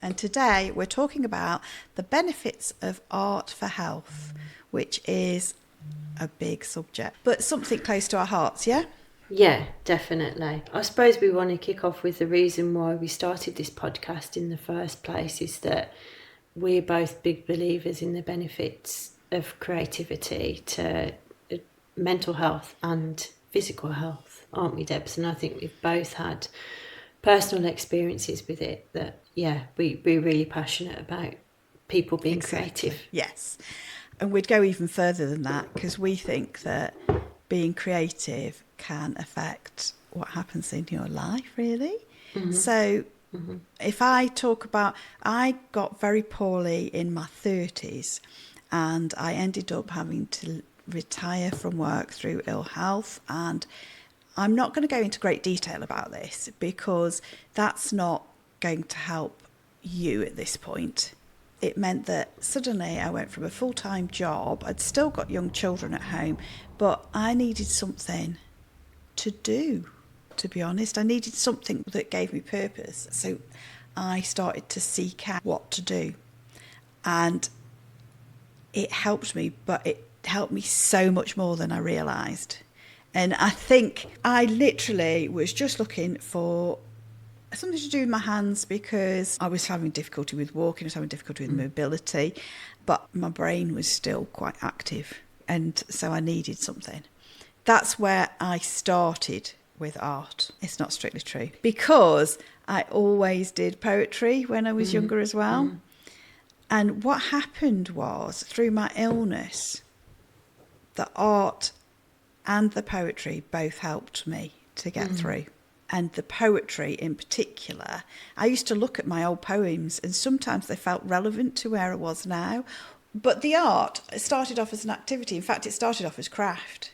And today we're talking about the benefits of art for health, which is a big subject, but something close to our hearts, yeah? Yeah, definitely. I suppose we want to kick off with the reason why we started this podcast in the first place is that we're both big believers in the benefits of creativity to mental health and physical health, aren't we, Debs? And I think we've both had personal experiences with it that, yeah, we're really passionate about people being Exactly. creative. Yes. And we'd go even further than that because we think that being creative can affect what happens in your life, really. So if I talk about, I got very poorly in my 30s and I ended up having to retire from work through ill health. And I'm not going to go into great detail about this because that's not going to help you at this point. It meant that suddenly I went from a full-time job. I'd still got young children at home, but I needed something to do, to be honest. I needed something that gave me purpose. So I started to seek out what to do. And it helped me, but it helped me so much more than I realised. And I think I literally was just looking for something to do with my hands because I was having difficulty with walking, I was having difficulty with mobility, but my brain was still quite active. And so I needed something. That's where I started with art. It's not strictly true because I always did poetry when I was younger as well. And what happened was through my illness, the art and the poetry both helped me to get through. And the poetry in particular, I used to look at my old poems and sometimes they felt relevant to where I was now. But the art started off as an activity. In fact, it started off as craft.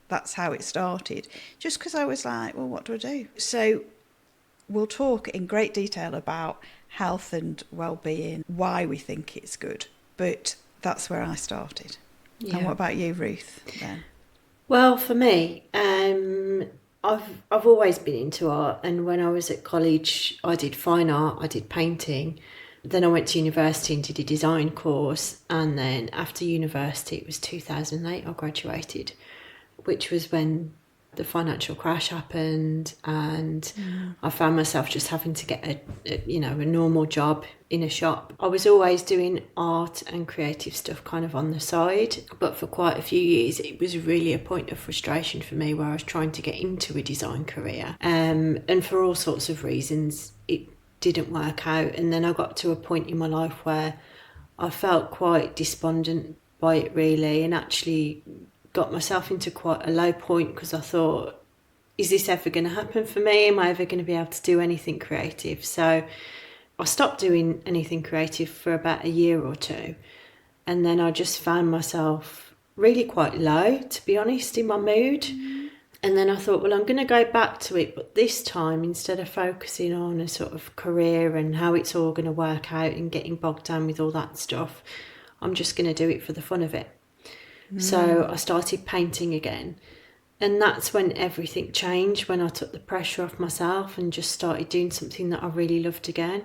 That's how it started. Just because I was like, well, what do I do? So we'll talk in great detail about health and well-being, why we think it's good. But that's where I started. Yeah. And what about you, Ruth, then? Well, for me, I've always been into art, and when I was at college, I did fine art, I did painting. Then I went to university and did a design course, and then after university, it was 2008, I graduated, which was when the financial crash happened, and I found myself just having to get a normal job in a shop. I was always doing art and creative stuff kind of on the side, but for quite a few years it was really a point of frustration for me where I was trying to get into a design career, and for all sorts of reasons it didn't work out. And then I got to a point in my life where I felt quite despondent by it really, and actually got myself into quite a low point because I thought, is this ever going to happen for me? Am I ever going to be able to do anything creative? So I stopped doing anything creative for about a year or two. And then I just found myself really quite low, to be honest, in my mood. And then I thought, well, I'm going to go back to it, but this time, instead of focusing on a sort of career and how it's all going to work out and getting bogged down with all that stuff, I'm just going to do it for the fun of it. So I started painting again. And that's when everything changed, when I took the pressure off myself and just started doing something that I really loved again.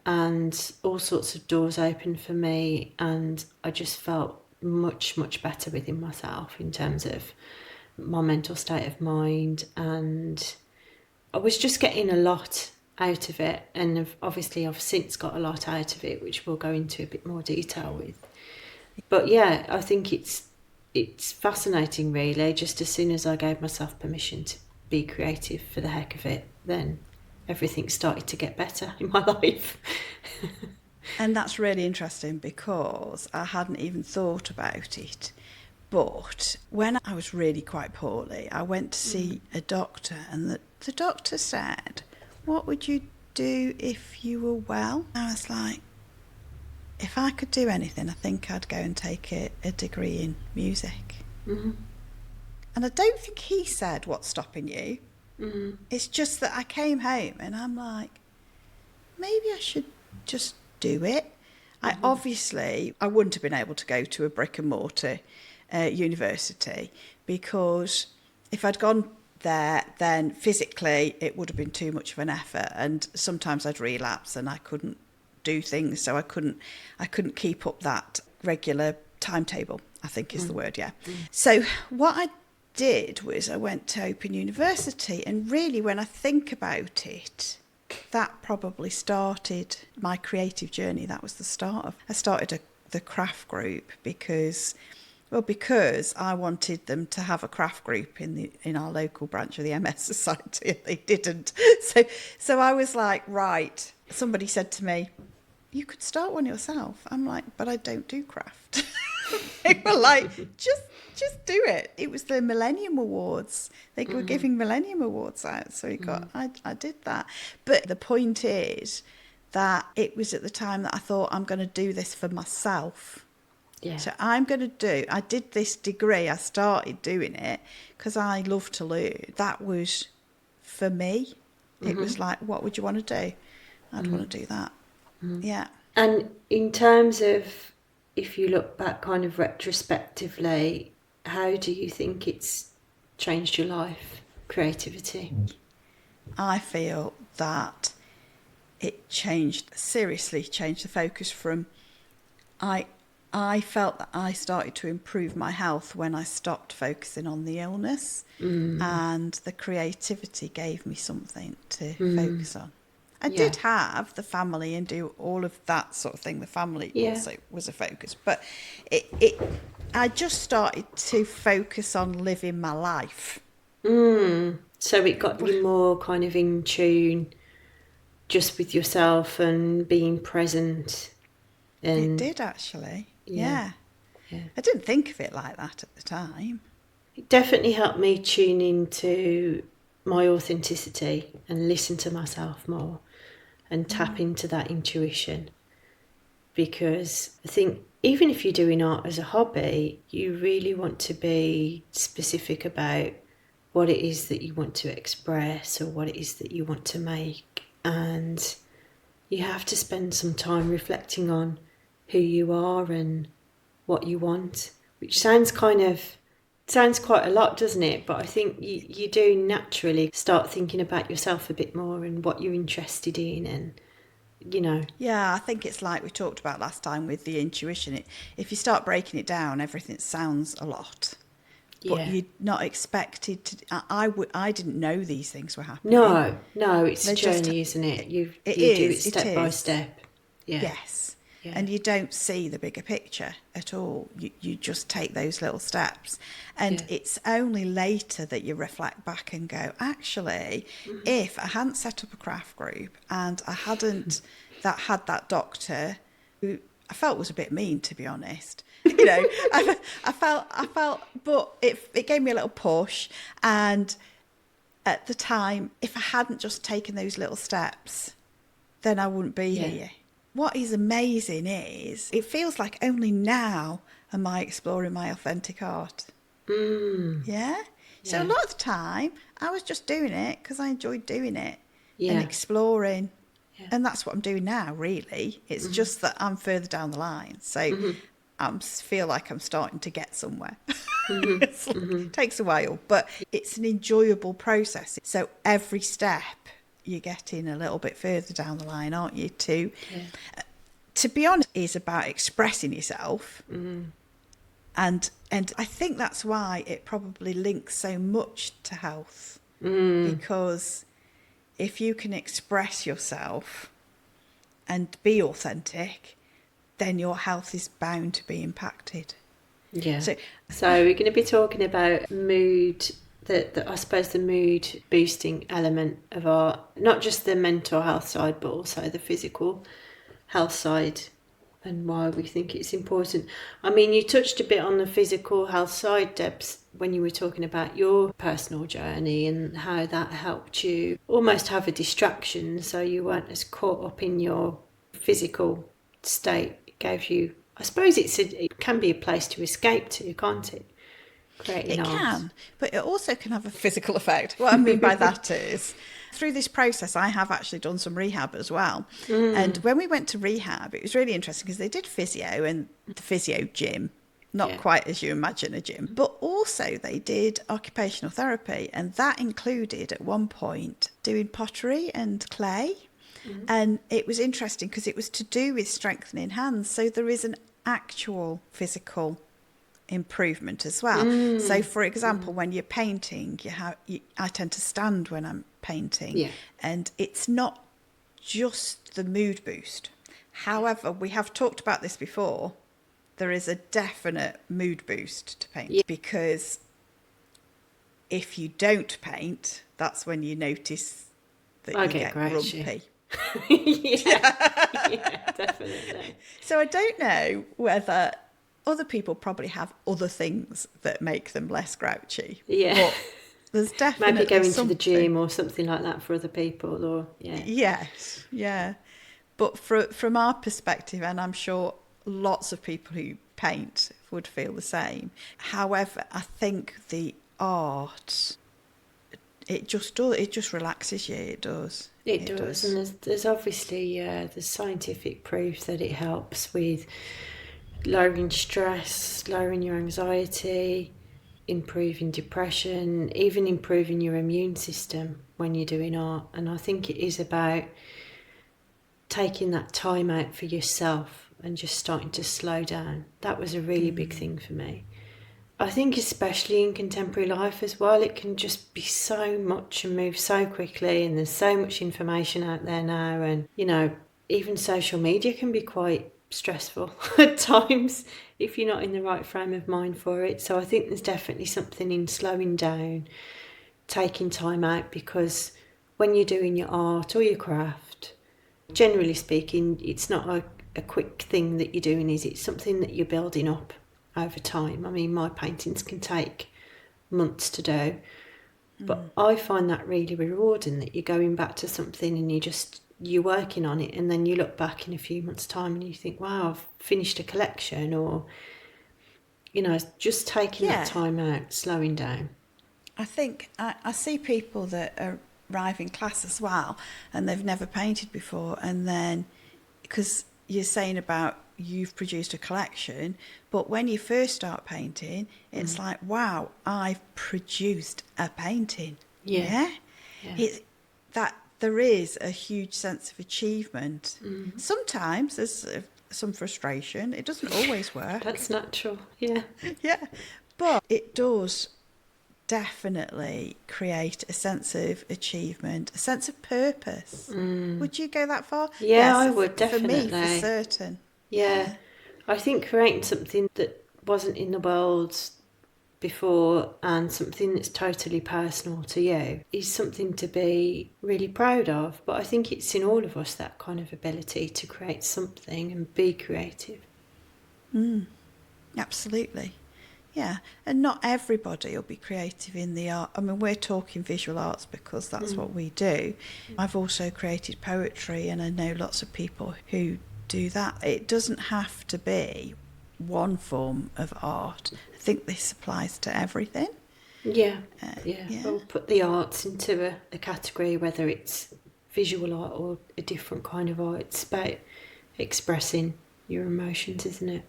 And all sorts of doors opened for me, and I just felt much, much better within myself in terms of my mental state of mind. And I was just getting a lot out of it. And obviously I've since got a lot out of it, which we'll go into a bit more detail with. But yeah, I think it's fascinating really. Just as soon as I gave myself permission to be creative for the heck of it, then everything started to get better in my life. And that's really interesting because I hadn't even thought about it. But when I was really quite poorly, I went to see a doctor, and the doctor said, what would you do if you were well? I was like, if I could do anything, I think I'd go and take a degree in music. And I don't think he said, what's stopping you? It's just that I came home and I'm like, maybe I should just do it. I wouldn't have been able to go to a brick and mortar university because if I'd gone there, then physically it would have been too much of an effort, and sometimes I'd relapse and I couldn't do things, so I couldn't keep up that regular timetable, I think is the word, yeah. So what I did was I went to Open University, and really when I think about it, that probably started my creative journey. That was the start of, I started the craft group because I wanted them to have a craft group in our local branch of the MS Society, and they didn't. So I was like, right, somebody said to me, you could start one yourself. I'm like, but I don't do craft. They were like, just do it. It was the Millennium Awards. They were giving Millennium Awards out, so I did that. But the point is that it was at the time that I thought, I'm going to do this for myself. Yeah. So I did this degree, I started doing it because I love to learn. That was for me. It was like, what would you want to do? I'd want to do that. Yeah. And in terms of, if you look back kind of retrospectively, how do you think it's changed your life, creativity? I feel that it seriously changed the focus from, I felt that I started to improve my health when I stopped focusing on the illness, and the creativity gave me something to focus on. I did have the family and do all of that sort of thing. The family also was a focus, but I just started to focus on living my life. So it got you more kind of in tune just with yourself and being present. And it did actually. Yeah. I didn't think of it like that at the time. It definitely helped me tune into my authenticity and listen to myself more and tap into that intuition. Because I think even if you're doing art as a hobby, you really want to be specific about what it is that you want to express or what it is that you want to make. And you have to spend some time reflecting on who you are and what you want, which sounds quite a lot, doesn't it? But I think you do naturally start thinking about yourself a bit more and what you're interested in, and Yeah, I think it's like we talked about last time with the intuition. If you start breaking it down, everything sounds a lot. But you're not expected to. I didn't know these things were happening. No, it's a journey, isn't it? You do it step by step. Yeah. Yes. Yeah. And you don't see the bigger picture at all. You just take those little steps. And it's only later that you reflect back and go, actually, if I hadn't set up a craft group and I hadn't had that doctor who I felt was a bit mean, to be honest. I felt, but it gave me a little push. And at the time, if I hadn't just taken those little steps, then I wouldn't be here. What is amazing is it feels like only now am I exploring my authentic art. Yeah? So a lot of the time, I was just doing it because I enjoyed doing it and exploring. Yeah. And that's what I'm doing now, really. It's just that I'm further down the line. So I feel like I'm starting to get somewhere. It takes a while, but it's an enjoyable process. So every step, you're getting a little bit further down the line, aren't you? To be honest, is about expressing yourself, and I think that's why it probably links so much to health, because if you can express yourself and be authentic, then your health is bound to be impacted. Yeah. So we're going to be talking about mood. I suppose the mood boosting element of art, not just the mental health side, but also the physical health side, and why we think it's important. I mean, you touched a bit on the physical health side, Debs, when you were talking about your personal journey and how that helped you almost have a distraction, so you weren't as caught up in your physical state. It gave you, I suppose it can be a place to escape to, can't it? It can, but it also can have a physical effect. What I mean by that is, through this process, I have actually done some rehab as well. And when we went to rehab, it was really interesting because they did physio and the physio gym, not quite as you imagine a gym, but also they did occupational therapy. And that included at one point doing pottery and clay. And it was interesting because it was to do with strengthening hands. So there is an actual physical improvement as well. So, for example, when you're painting, I tend to stand when I'm painting, and it's not just the mood boost. However, we have talked about this before. There is a definite mood boost to paint because if you don't paint, that's when you notice that you get grumpy. yeah, definitely. So I don't know whether other people probably have other things that make them less grouchy. Yeah. But there's definitely maybe going something. to the gym or something like that for other people, or Yes, yeah. But from our perspective, and I'm sure lots of people who paint would feel the same. However, I think the art, it just relaxes you. It does. It does. And there's obviously there's scientific proof that it helps with lowering stress, lowering your anxiety, improving depression, even improving your immune system when you're doing art. And I think it is about taking that time out for yourself and just starting to slow down. That was a really big thing for me. I think especially in contemporary life as well, it can just be so much and move so quickly, and there's so much information out there now, and even social media can be quite stressful at times if you're not in the right frame of mind for it. So I think there's definitely something in slowing down, taking time out, because when you're doing your art or your craft, generally speaking, it's not a quick thing that you're doing, is it? It's something that you're building up over time. I mean, my paintings can take months to do, but I find that really rewarding, that you're going back to something and you're working on it, and then you look back in a few months' time and you think, wow, I've finished a collection, or just taking that time out, slowing down. I think I see people that arrive in class as well, and they've never painted before, and then because you're saying about you've produced a collection, but when you first start painting, it's like, wow, I've produced a painting. It's that there is a huge sense of achievement. Sometimes there's some frustration. It doesn't always work. That's natural. But it does definitely create a sense of achievement, a sense of purpose. Would you go that far? Yes, I would, definitely. For me, for certain. Yeah. I think creating something that wasn't in the world before, and something that's totally personal to you, is something to be really proud of. But I think it's in all of us, that kind of ability to create something and be creative. Absolutely. Yeah, and not everybody will be creative in the art. I mean, we're talking visual arts because that's what we do. I've also created poetry, and I know lots of people who do that. It doesn't have to be one form of art. I think this applies to everything. We'll put the arts into a category, whether it's visual art or a different kind of art. It's about expressing your emotions, isn't it?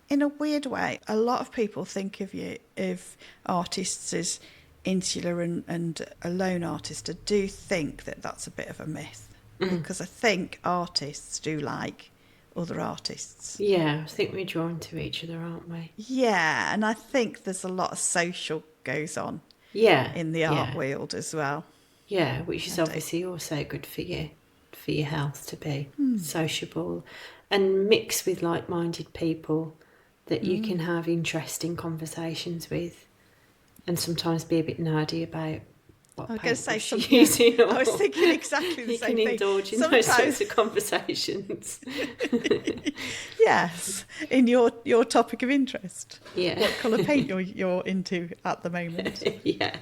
In a weird way, a lot of people think of artists as insular and a lone artist. I do think that that's a bit of a myth, because I think artists do like other artists. Yeah, I think we're drawn to each other, aren't we? Yeah, and I think there's a lot of social goes on in the art world as well. Yeah, which is obviously also good for your health, to be sociable and mix with like-minded people that you can have interesting conversations with, and sometimes be a bit nerdy about what I was going to say something. Using, I was thinking exactly the same thing. You can indulge in those sorts of conversations. Yes, in your topic of interest. Yeah. What colour paint you're into at the moment. Yeah.